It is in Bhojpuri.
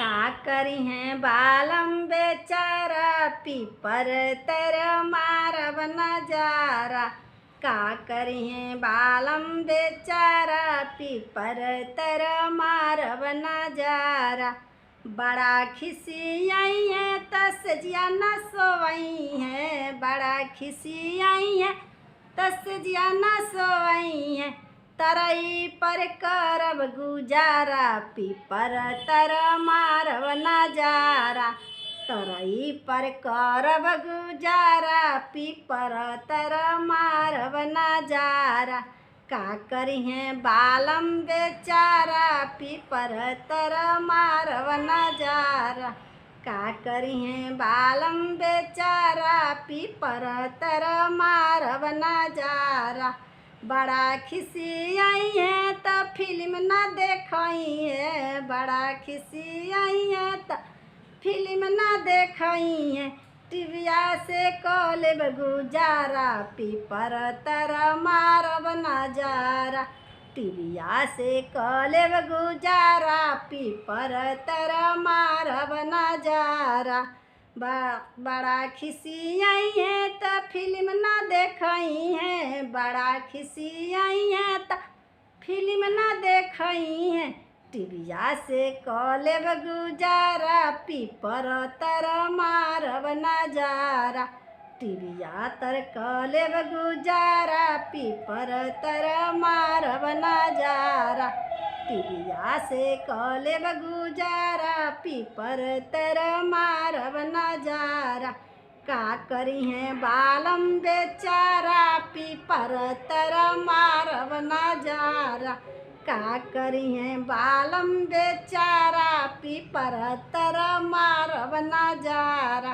का करी हैं बालम बेचारा पीपर तर मारब नजारा। का करी हैं बालम बेचारा पीपर तर मारब नजारा। बड़ा खिसियाई है तसजिया न सोवई है। बड़ा खिसियाई है तसजिया न सोवई है। तरई पर करब गुजारा पीपर तर मारब नजारा। तरई पर करब गुजारा पीपर तर मारब नजारा। का करी हैं बालम बेचारा पीपर तर मारब नजारा। का करी हैं बालम बेचारा पीपर तर मारब नजारा। बड़ा खिसियाई है त फिल्म न देखई है। बड़ा खिसियाई है त फिल्म न देखई है। टिबिया से कलेब गुजारा पीपर तर मारब नजारा। टिबिया से कलेब गुजारा पीपर तर मारब नजारा। बड़ा खिसियाई है त फिल्म न देखई है। बड़ा खिसियाई है त फिल्म न देखई है। टिबिया से कलेब गुजारा पीपर तर मारब नजारा। टिबिया तर कलेब गुजारा पीपर तर मारब नजारा। टिबिया से कलेब गुजारा पीपर तर मारब नजारा। का करी हैं बालम बेचारा पीपर तर मारब नजारा। का करी हैं बालम बेचारा पीपर तर मारब नजारा।